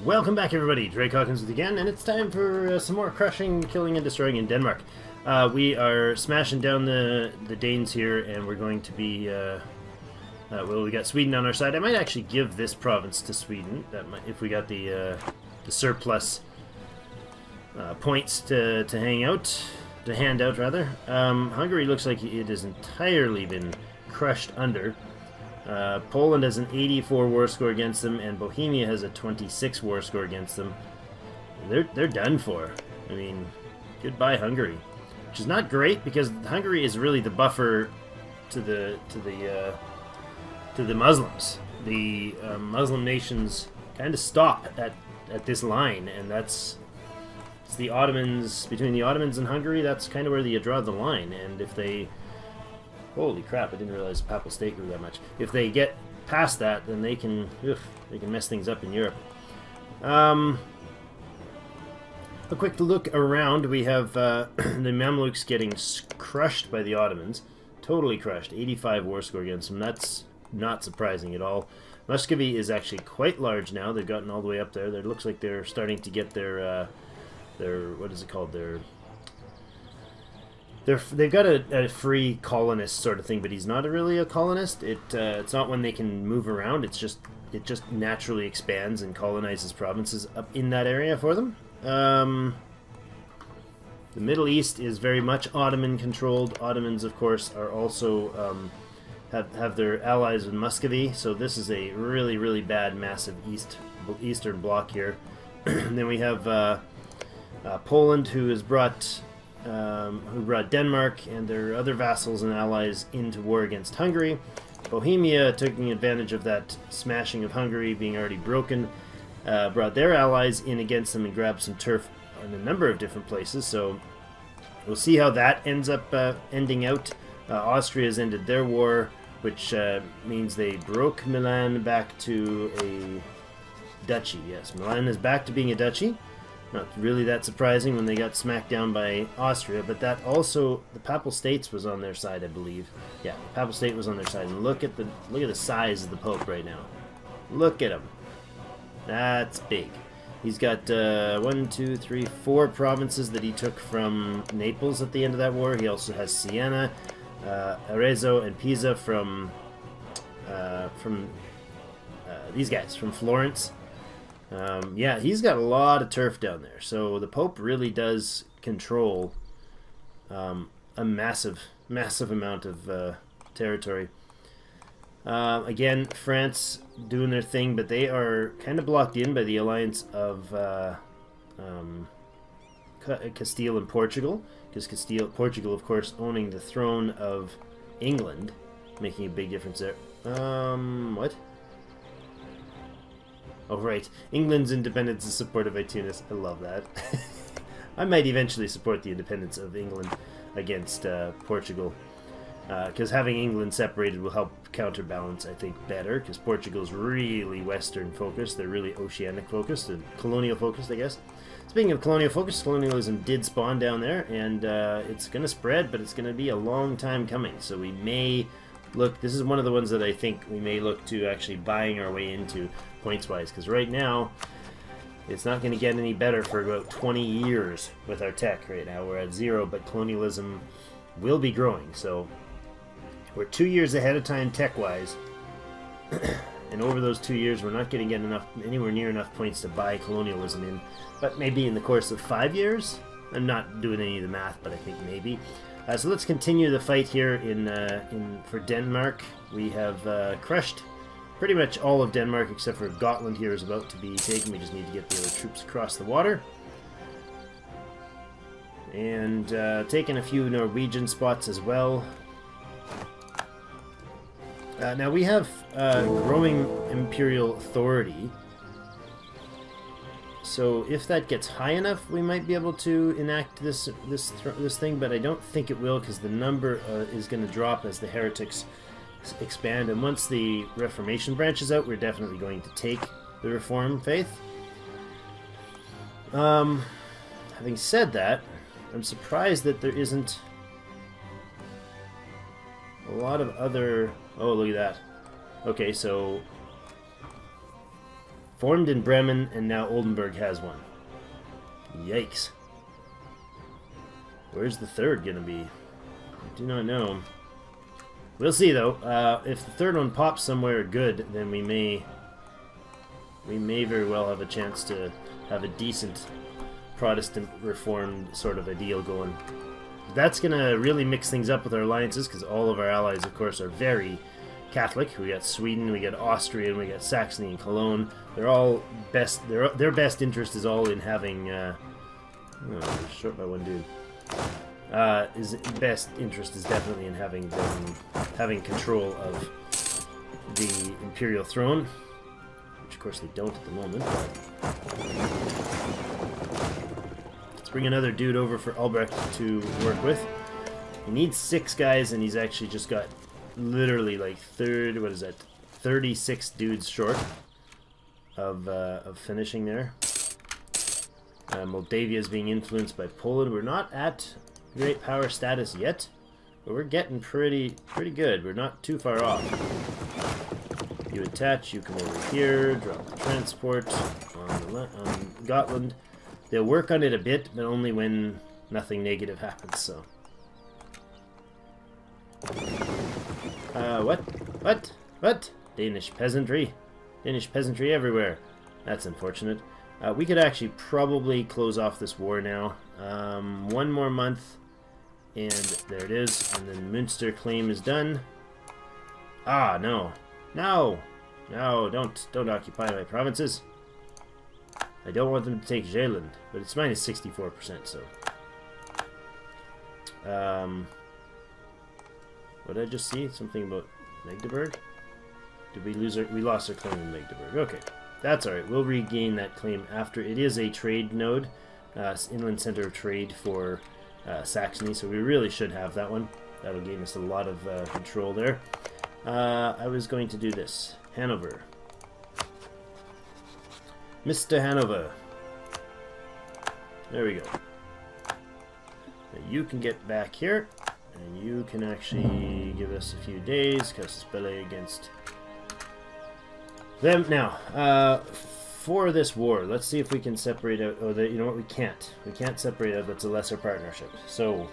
Welcome back, everybody. Drake Hawkins with you again, and it's time for some more crushing, killing, and destroying in Denmark. We are smashing down the Danes here, and we're going to be... well, we got Sweden on our side. I might actually give this province to Sweden, if we got the surplus points to hand out, rather. Hungary looks like it has entirely been crushed under. Poland has an 84 war score against them, and Bohemia has a 26 war score against them. They're done for. I mean, goodbye Hungary, which is not great because Hungary is really the buffer to the Muslims. The Muslim nations kind of stop at this line, and it's the Ottomans. Between the Ottomans and Hungary, that's kind of where you draw the line. And if they... Holy crap, I didn't realize Papal State grew that much. If they get past that, then they can mess things up in Europe. A quick look around. We have the Mamluks getting crushed by the Ottomans. Totally crushed. 85 war score against them. That's not surprising at all. Muscovy is actually quite large now. They've gotten all the way up there. It looks like they're starting to get their what is it called? They've got a free colonist sort of thing, but he's not really a colonist. It's not when they can move around. It just naturally expands and colonizes provinces up in that area for them. The Middle East is very much Ottoman controlled. Ottomans, of course, are also have their allies in Muscovy. So this is a really bad, massive eastern bloc here. Then we have Poland, who has brought Denmark and their other vassals and allies into war against Hungary. Bohemia, taking advantage of that smashing of Hungary being already broken, brought their allies in against them and grabbed some turf in a number of different places. So we'll see how that ends up ending out. Austria has ended their war, which means they broke Milan back to a duchy. Yes, Milan is back to being a duchy. Not really that surprising when they got smacked down by Austria, but that also, the Papal States was on their side, I believe. Yeah, the Papal State was on their side, and look at the size of the Pope right now. Look at him. That's big. He's got 4 provinces that he took from Naples at the end of that war. He also has Siena, Arezzo, and Pisa from these guys, from Florence. Yeah, he's got a lot of turf down there. So the Pope really does control a massive amount of territory. Again, France doing their thing, but they are kind of blocked in by the alliance of Castile and Portugal, because Portugal, of course, owning the throne of England, making a big difference there. What? Oh, right. England's independence is supported by Tunis. I love that. I might eventually support the independence of England against Portugal. Because having England separated will help counterbalance, I think, better. Because Portugal's really Western focused. They're really oceanic focused and colonial focused, I guess. Speaking of colonial focus, colonialism did spawn down there. And it's going to spread, but it's going to be a long time coming. So we may... Look, this is one of the ones that I think we may look to actually buying our way into points-wise, because right now it's not going to get any better for about 20 years with our tech. Right now we're at 0, but colonialism will be growing, so we're 2 years ahead of time tech-wise, and over those 2 years we're not going to get anywhere near enough points to buy colonialism in, but maybe in the course of 5 years. I'm not doing any of the math, but I think maybe. So let's continue the fight here for Denmark. We have crushed pretty much all of Denmark except for Gotland here is about to be taken. We just need to get the other troops across the water. And taking a few Norwegian spots as well. Now we have growing imperial authority. So if that gets high enough, we might be able to enact this thing, but I don't think it will, because the number is going to drop as the heretics expand. And once the Reformation branches out, we're definitely going to take the Reform faith. Having said that, I'm surprised that there isn't a lot of other... Oh, look at that. Okay, so Formed in Bremen, and now Oldenburg has one. Yikes. Where's the third gonna be? I do not know. We'll see, though. If the third one pops somewhere good, then we may very well have a chance to have a decent Protestant Reformed sort of a deal going. That's going to really mix things up with our alliances, because all of our allies, of course, are very Catholic. We got Sweden, we got Austria, and we got Saxony and Cologne. They're all best. Their best interest is all in having. Short by one dude. His best interest is definitely in having control of the imperial throne, which of course they don't at the moment. Let's bring another dude over for Albrecht to work with. He needs 6 guys, and he's actually just got literally like 36 dudes short of finishing there. Moldavia is being influenced by Poland. We're not at great power status yet, but we're getting pretty good. We're not too far off. You attach, you come over here, drop the transport on Gotland. They'll work on it a bit, but only when nothing negative happens, so. What? Danish peasantry? Danish peasantry everywhere. That's unfortunate. We could actually probably close off this war now. 1 more month, and there it is. And then Münster claim is done. Ah, no, don't occupy my provinces. I don't want them to take Zeeland, but it's minus 64%. So, what did I just see? Something about Magdeburg? Did we lose our? We lost our claim in Magdeburg. Okay. That's alright, we'll regain that claim after. It is a trade node, inland center of trade for Saxony, so we really should have that one. That'll gain us a lot of control there. I was going to do this. Hanover. Mr. Hanover. There we go. Now you can get back here, and you can actually give us a few days, casus belli against them. Now, for this war, let's see if we can separate out. Oh, you know what? We can't. We can't separate out. That's a lesser partnership. So,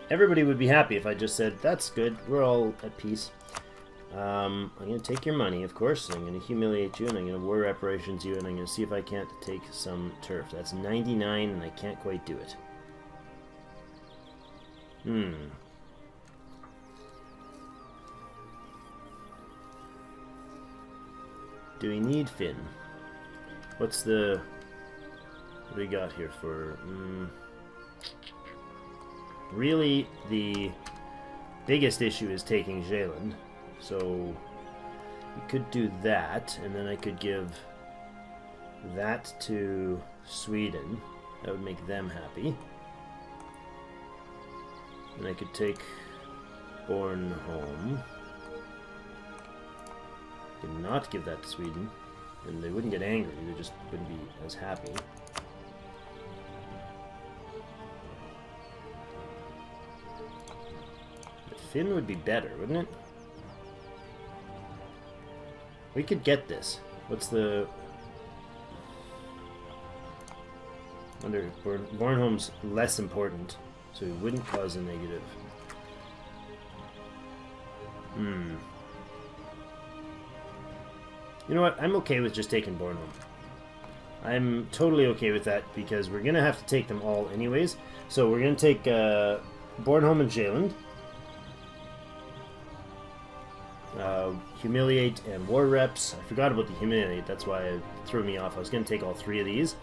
everybody would be happy if I just said, "That's good. We're all at peace." I'm going to take your money, of course. I'm going to humiliate you, and I'm going to war reparations you, and I'm going to see if I can't take some turf. That's 99, and I can't quite do it. Do we need Finn? What's the... What do we got here for... Really, the biggest issue is taking Zeeland. So, we could do that, and then I could give that to Sweden. That would make them happy. And I could take Bornholm. Could not give that to Sweden, and they wouldn't get angry, they just wouldn't be as happy. But Finn would be better, wouldn't it? We could get this. What's the... Wonder if Bornholm's less important, so it wouldn't cause a negative. You know what? I'm okay with just taking Bornholm. I'm totally okay with that because we're going to have to take them all anyways. So we're going to take Bornholm and Zeeland. Humiliate and war reps. I forgot about the humiliate. That's why it threw me off. I was going to take all 3 of these.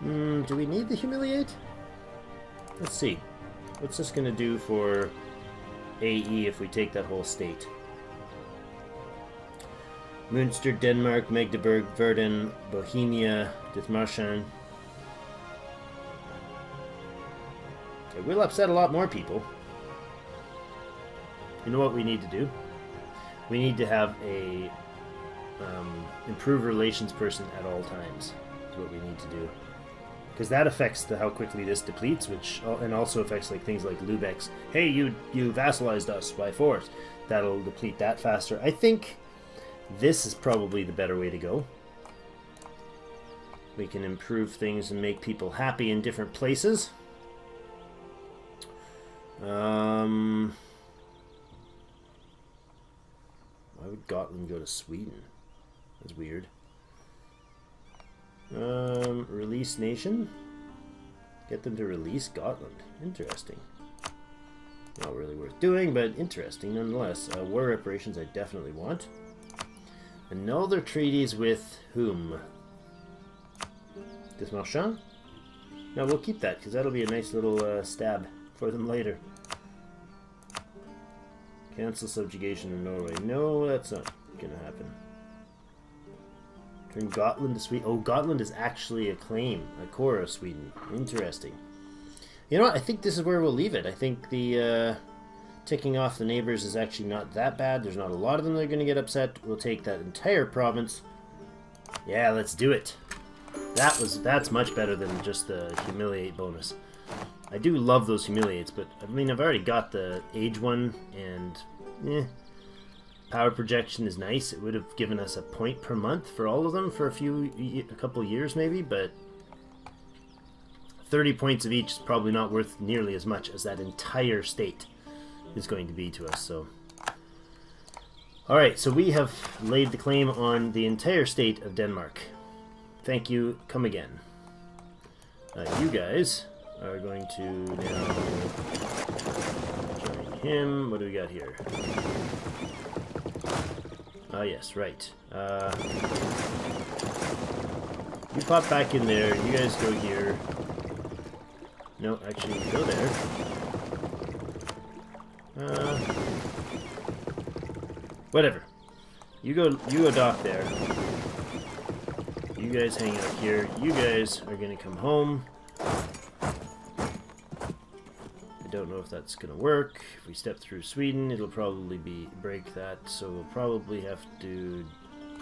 Do we need the humiliate? Let's see. What's this going to do for AE if we take that whole state? Münster, Denmark, Magdeburg, Verden, Bohemia, Dithmarschen. It will upset a lot more people. You know what we need to do? We need to have a improved relations person at all times. Is what we need to do. Because that affects how quickly this depletes, and also affects like things like Lübeck's. Hey, you vassalized us by force. That'll deplete that faster. I think This is probably the better way to go. We can improve things and make people happy in different places. Why would Gotland go to Sweden? That's weird. Release nation? Get them to release Gotland. Interesting. Not really worth doing, but interesting nonetheless. War reparations I definitely want. Annul their treaties with whom? Dismarchand? No, we'll keep that, because that'll be a nice little stab for them later. Cancel subjugation in Norway. No, that's not gonna happen. Turn Gotland to Sweden. Oh, Gotland is actually a claim, a core of Sweden. Interesting. You know what? I think this is where we'll leave it. I think the ticking off the neighbors is actually not that bad. There's not a lot of them that are going to get upset. We'll take that entire province. Yeah, let's do it. That's much better than just the humiliate bonus. I do love those humiliates, but I mean, I've already got the age one, and power projection is nice. It would have given us a point per month for all of them for a couple years maybe, but 30 points of each is probably not worth nearly as much as that entire state is going to be to us. So, alright, so we have laid the claim on the entire state of Denmark. Thank you. Come again. You guys are going to now join him. What do we got here? Yes, right. You pop back in there. You guys go here. No, actually, go there. Whatever. You go dock there. You guys hang out here. You guys are gonna come home. I don't know if that's gonna work. If we step through Sweden, it'll probably break that, so we'll probably have to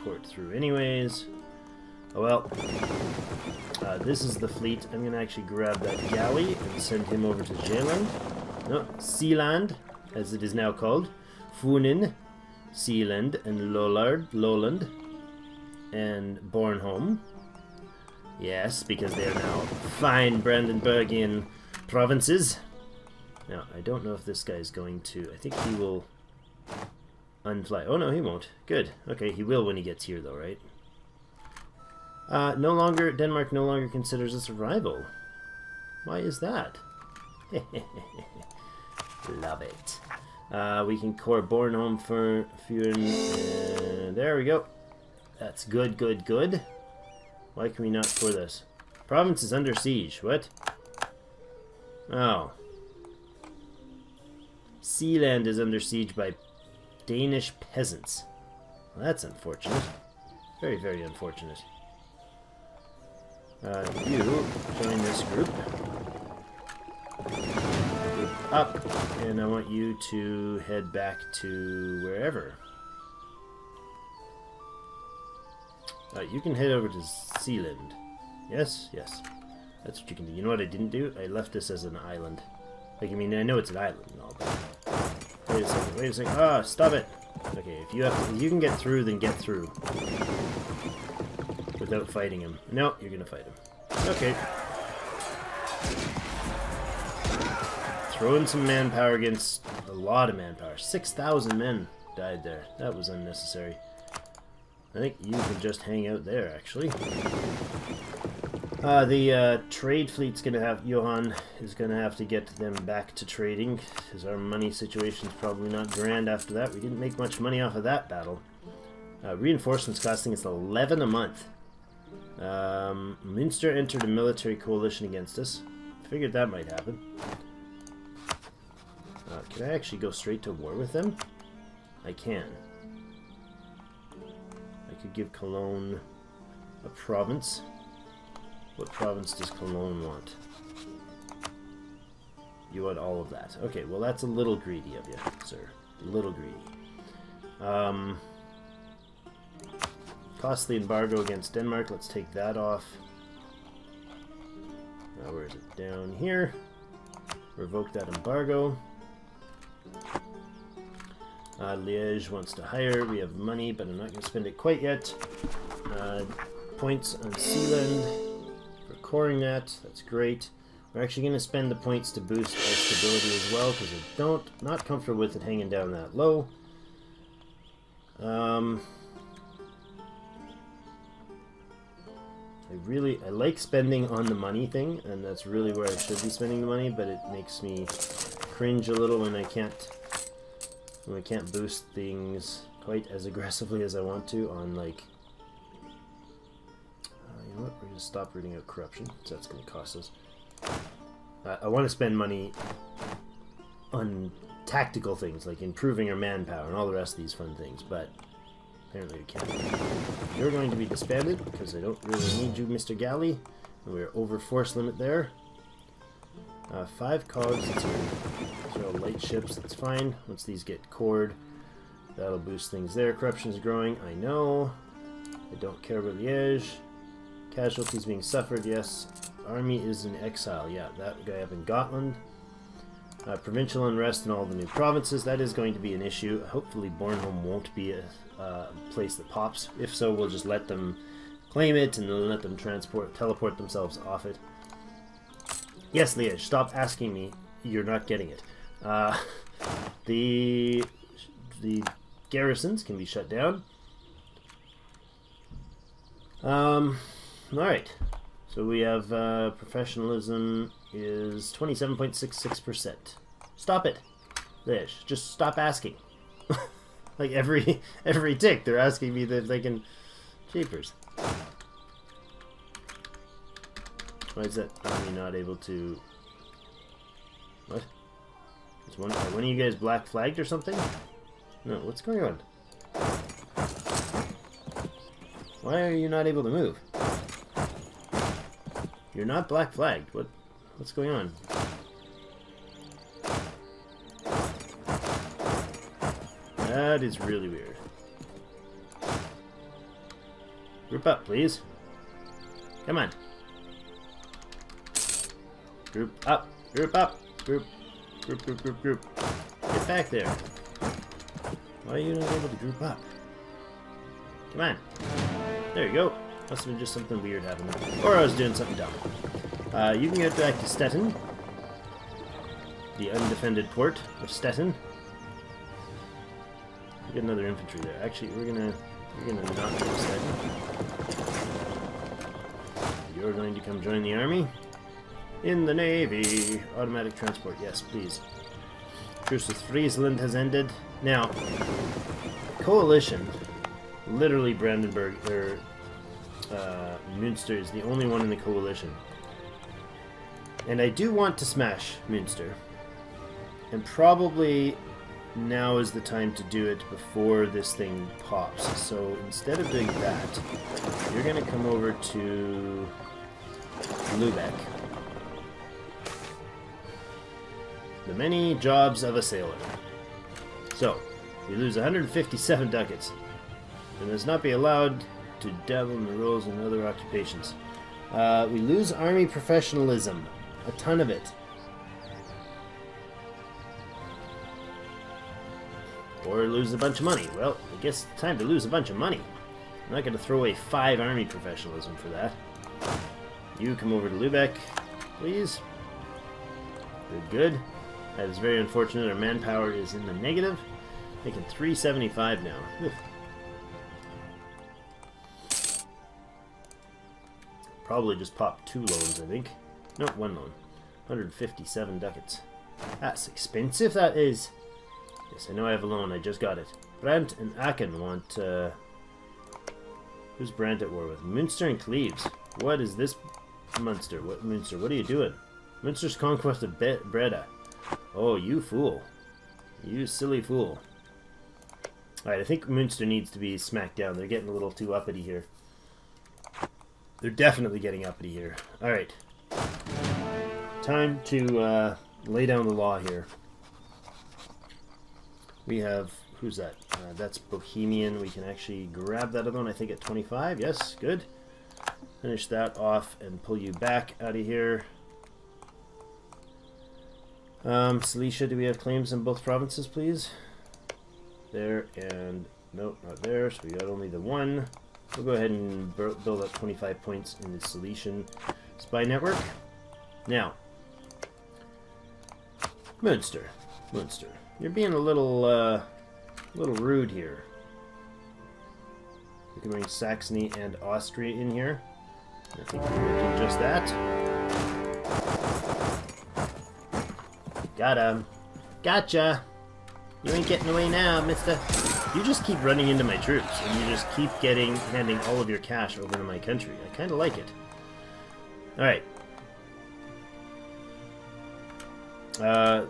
port through anyways. Oh well. This is the fleet. I'm gonna actually grab that galley and send him over to Zeeland. No, Sealand, as it is now called. Funen, Sealand, and Lowland, and Bornholm. Yes, because they are now fine Brandenburgian provinces. Now, I don't know if this guy is going to... I think he will unfly. Oh, no, he won't. Good. Okay, he will when he gets here, though, right? Denmark no longer considers us a rival. Why is that? Love it. We can core Bornholm for Furen. There we go. That's good, good, good. Why can we not core this? Province is under siege. What? Oh. Sealand is under siege by Danish peasants. Well, that's unfortunate. Very, very unfortunate. You join this group. Group up, and I want you to head back to wherever. You can head over to Sealand. Yes, yes. That's what you can do. You know what I didn't do? I left this as an island. Like, I mean, I know it's an island and all, but... Wait a second, wait a second. Ah, stop it! Okay, if you can get through, then get through. Without fighting him. No, you're gonna fight him. Okay. Throw in some manpower against a lot of manpower. 6,000 men died there. That was unnecessary. I think you can just hang out there, actually. The trade fleet's gonna have... Johan is gonna have to get them back to trading, because our money situation's probably not grand after that. We didn't make much money off of that battle. Reinforcements costing us 11 a month. Münster entered a military coalition against us. Figured that might happen. Can I actually go straight to war with them? I can. I could give Cologne a province. What province does Cologne want? You want all of that. Okay, well that's a little greedy of you, sir. A little greedy. Costly embargo against Denmark. Let's take that off. Now, where is it? Down here. Revoke that embargo. Liège wants to hire. We have money, but I'm not going to spend it quite yet. Points on Sealand for coring that. That's great. We're actually going to spend the points to boost our stability as well, because I'm not comfortable with it hanging down that low. I like spending on the money thing, and that's really where I should be spending the money, but it makes me cringe a little when I can't boost things quite as aggressively as I want to on, like, you know what, we're going to stop rooting out corruption, so that's going to cost us. I want to spend money on tactical things, like improving our manpower and all the rest of these fun things, but apparently we can't. You're going to be disbanded, because I don't really need you, Mr. Galley, and we're over force limit there. 5 cogs, that's good. These are all light ships, that's fine. Once these get cored, that'll boost things there. Corruption is growing, I know. I don't care about Liège. Casualties being suffered, yes. Army is in exile, yeah, that guy up in Gotland. Provincial unrest in all the new provinces, that is going to be an issue. Hopefully Bornholm won't be a place that pops. If so, we'll just let them claim it and then let them teleport themselves off it. Yes, Liège, stop asking me. You're not getting it. The garrisons can be shut down. Alright. So we have professionalism is 27.66%. Stop it. Liège, just stop asking. Like every tick they're asking me if they can cheapers. Why is that army not able to... What? Is one of you guys black flagged or something? No, what's going on? Why are you not able to move? You're not black flagged. What's going on? That is really weird. Group up, please. Come on. Group up. Group up. Group. Get back there. Why are you not able to group up? Come on. There you go. Must have been just something weird happening. Or I was doing something dumb. You can get back to Stettin. The undefended port of Stettin. We get another infantry there. Actually, we're gonna not go to Stettin. You're going to come join the army. In the Navy. Automatic transport, yes, please. Truce with Friesland has ended. Now, coalition, literally Brandenburg, or Münster is the only one in the coalition. And I do want to smash Münster. And probably now is the time to do it before this thing pops. So instead of doing that, you're going to come over to Lübeck. The many jobs of a sailor. So, we lose 157 ducats. And does not be allowed to dabble in the roles in other occupations. We lose army professionalism. A ton of it. Or lose a bunch of money. Well, I guess it's time to lose a bunch of money. I'm not going to throw away 5 army professionalism for that. You come over to Lübeck, please. Good. That is very unfortunate. Our manpower is in the negative. Making 375 now. Ugh. Probably just popped 2 loans, I think. No, 1 loan. 157 ducats. That's expensive, that is. Yes, I know I have a loan. I just got it. Brandt and Aachen want... Who's Brandt at war with? Münster and Cleves. What is this Munster? What Münster? What are you doing? Münster's conquest of Breda. Oh, you fool. You silly fool. Alright, I think Münster needs to be smacked down. They're getting a little too uppity here. They're definitely getting uppity here. Alright. Time to lay down the law here. We have... Who's that? That's Bohemian. We can actually grab that other one, I think, at 25. Yes, good. Finish that off and pull you back out of here. Silesia, do we have claims in both provinces, please? there, and nope, not there, so we got only the one. We'll go ahead and build up 25 points in the Cilician spy network. Now, Munster, you're being a little rude here. We can bring Saxony and Austria in here. I think we're doing just that. Got him. Gotcha. You ain't getting away now, mister. You just keep running into my troops, and you just keep handing all of your cash over to my country. I kind of like it. Alright.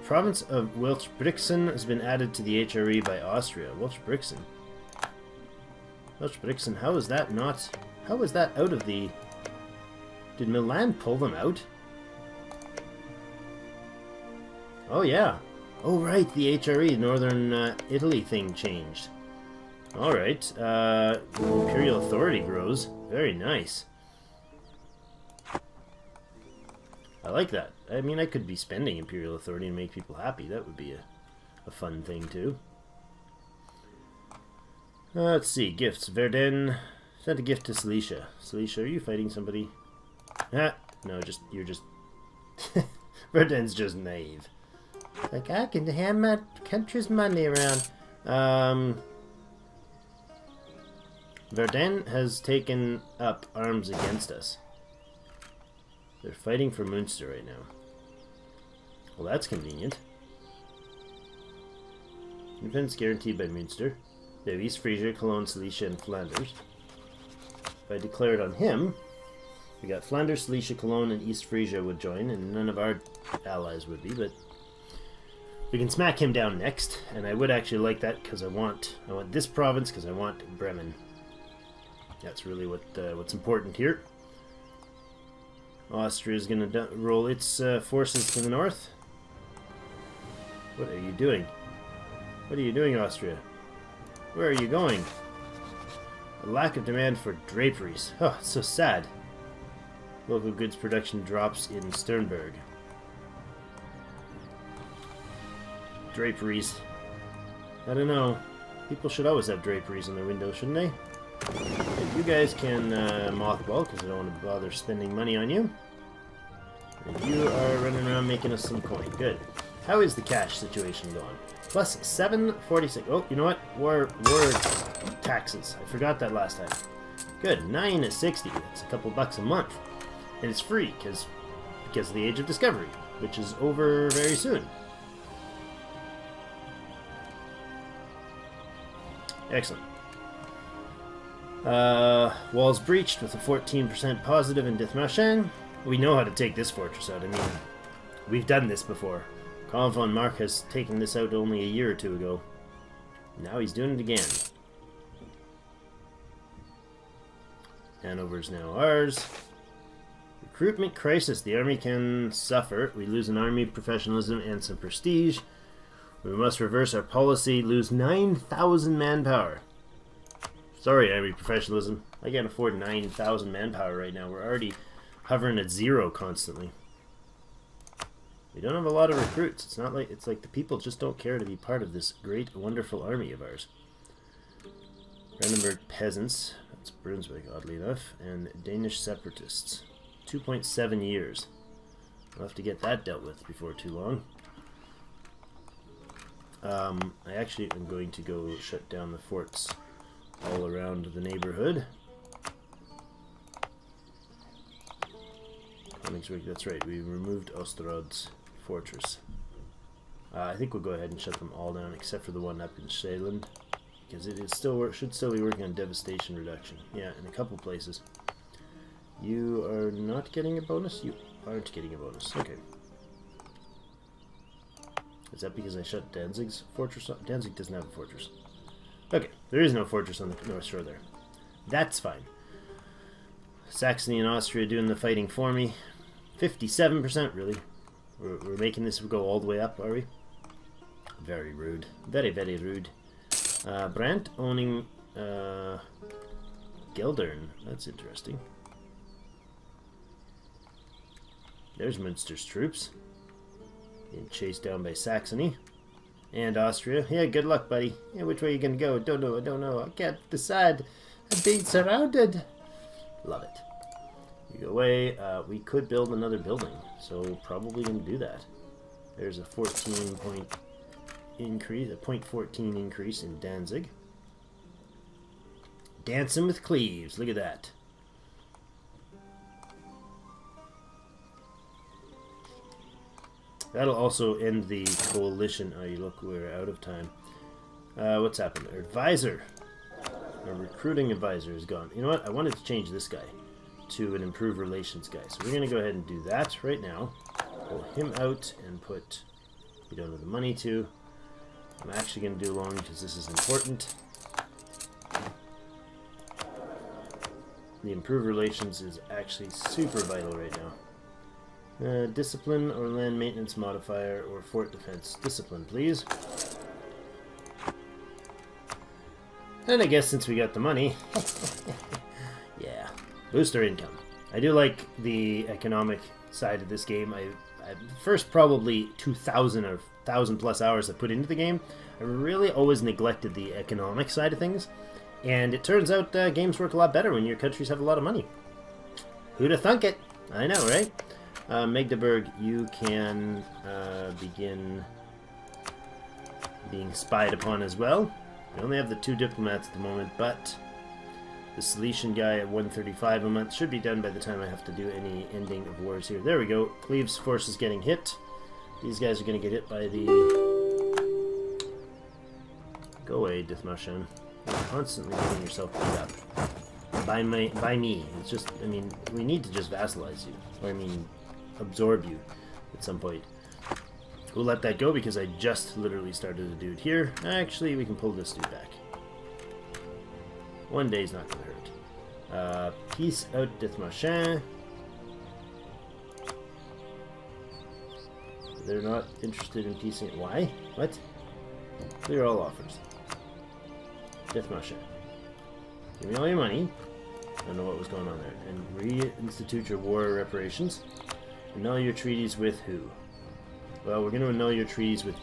Province of Welsh-Brixen has been added to the HRE by Austria. Welsh-Brixen. Welsh-Brixen, how is that out of the... Did Milan pull them out? Oh, yeah. Oh, right, the HRE, Northern Italy thing changed. Alright, Imperial Authority grows. Very nice. I like that. I mean, I could be spending Imperial Authority and make people happy. That would be a fun thing, too. Let's see, gifts. Verdun sent a gift to Silesia. Silesia, are you fighting somebody? Ah, no, you're just... Verdun's just naive. Like, I can hand my country's money around. Verdun has taken up arms against us. They're fighting for Munster right now. Well, that's convenient. Independence guaranteed by Munster. They have East Frisia, Cologne, Silesia, and Flanders. If I declare it on him, we got Flanders, Silesia, Cologne, and East Frisia would join, and none of our allies would be, but we can smack him down next, and I would actually like that because I want this province because I want Bremen. That's really what's important here. Austria is going to roll its forces to the north. What are you doing? What are you doing, Austria? Where are you going? A lack of demand for draperies. Oh, it's so sad. Local goods production drops in Sternberg. Draperies. I don't know. People should always have draperies in their windows, shouldn't they? You guys can mothball, because I don't want to bother spending money on you. And you are running around making us some coin. Good. How is the cash situation going? Plus 746. Oh, you know what? War taxes. I forgot that last time. Good. 960. That's a couple bucks a month. And it's free, because of the Age of Discovery, which is over very soon. Excellent. Walls breached with a 14% positive in Dithmarschen. We know how to take this fortress out. I mean, we've done this before. Karl von Mark has taken this out only a year or two ago. Now he's doing it again. Hanover's now ours. Recruitment crisis. The army can suffer. We lose an army professionalism and some prestige. We must reverse our policy. Lose 9,000 manpower. Sorry, army professionalism. I can't afford 9,000 manpower right now. We're already hovering at 0 constantly. We don't have a lot of recruits. It's like the people just don't care to be part of this great, wonderful army of ours. Brandenburg peasants. That's Brunswick, oddly enough. And Danish separatists. 2.7 years. We'll have to get that dealt with before too long. I actually am going to go shut down the forts all around the neighborhood. That's right, we removed Osterrod's fortress. I think we'll go ahead and shut them all down except for the one up in Shaland, because it is should still be working on devastation reduction. Yeah, in a couple places. You are not getting a bonus? You aren't getting a bonus. Okay. Is that because I shut Danzig's fortress off? Danzig doesn't have a fortress. Okay, there is no fortress on the North Shore there. That's fine. Saxony and Austria doing the fighting for me. 57%, really. We're making this go all the way up, are we? Very rude. Very, very rude. Brandt owning Geldern. That's interesting. There's Münster's troops. Being chased down by Saxony. And Austria. Yeah, good luck, buddy. Yeah, which way are you gonna go? Don't know, I don't know. I can't decide. I'm being surrounded. Love it. You go away. We could build another building, so probably gonna do that. There's a 14 point increase, a 0.14 increase in Danzig. Dancing with Cleves. Look at that. That'll also end the coalition. Oh, you look, we're out of time. What's happened? Our advisor. Our recruiting advisor is gone. You know what? I wanted to change this guy to an improved relations guy. So we're going to go ahead and do that right now. Pull him out and put... We don't have the money to. I'm actually going to do long because this is important. The improved relations is actually super vital right now. Discipline or land maintenance modifier or fort defense. Discipline, please. And I guess since we got the money, yeah, boost our income. I do like the economic side of this game. I first probably 2,000 or 1,000 plus hours I put into the game, I really always neglected the economic side of things. And it turns out games work a lot better when your countries have a lot of money. Who'd have thunk it? I know, right? Magdeburg, you can begin being spied upon as well. We only have the 2 diplomats at the moment, but the Silesian guy at 135 a month should be done by the time I have to do any ending of wars here. There we go. Cleves' force is getting hit. These guys are going to get hit by the... Go away, Dithmarschen. You're constantly getting yourself beat up. By me. It's just, I mean, we need to just vassalize you. Or, I mean... absorb you at some point. We'll let that go because I just literally started a dude here. Actually, we can pull this dude back. One day's not going to hurt. Peace out, Dithmarschen. They're not interested in piecing it. Why? What? Clear all offers. Dithmarschen. Give me all your money. I don't know what was going on there. And reinstitute your war reparations. Annul your treaties with who? Well, we're going to annul your treaties with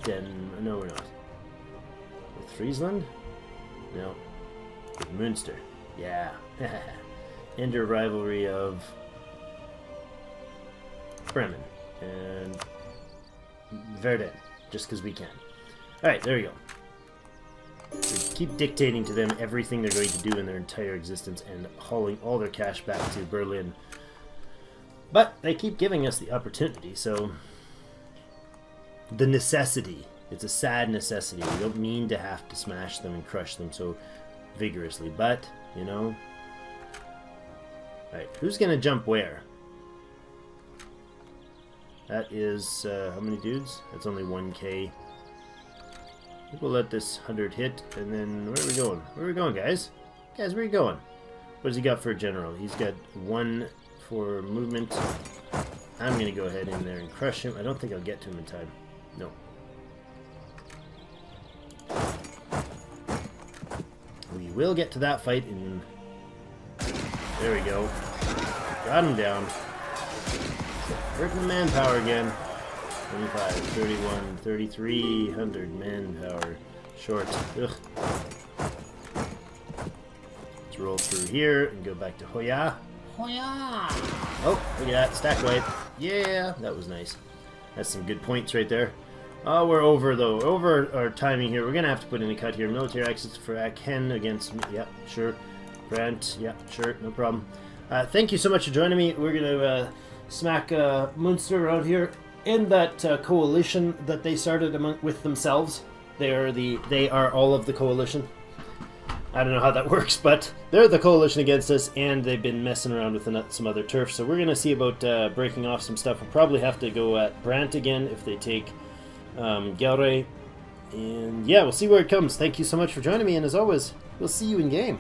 No, we're not. With Friesland? No. With Münster. Yeah. End your rivalry of Bremen and Verdun, just because we can. Alright, there we go. We keep dictating to them everything they're going to do in their entire existence and hauling all their cash back to Berlin. But they keep giving us the opportunity, so the necessity. It's a sad necessity. We don't mean to have to smash them and crush them so vigorously, but, you know. Alright, who's going to jump where? That is, how many dudes? That's only 1k. I think we'll let this 100 hit, and then where are we going? Where are we going, guys? Guys, where are you going? What has he got for a general? He's got 1 for movement. I'm going to go ahead in there and crush him. I don't think I'll get to him in time. No. We will get to that fight in... There we go. Got him down. Hurting the manpower again. 25, 31, 3,300 manpower short. Ugh. Let's roll through here and go back to Hoya. Hoya! Oh, look at that. Stack wipe. Yeah, that was nice. That's some good points right there. Oh, we're over, though. Over our timing here. We're going to have to put in a cut here. Military access for Aachen against... Yeah, sure. Brandt. Yeah, sure. No problem. Thank you so much for joining me. We're going to smack Munster around here. In that coalition that they started with themselves. They are all of the coalition. I don't know how that works, but they're the coalition against us, and they've been messing around with some other turf. So we're going to see about breaking off some stuff. We'll probably have to go at Brandt again if they take Gelre. And yeah, we'll see where it comes. Thank you so much for joining me, and as always, we'll see you in game.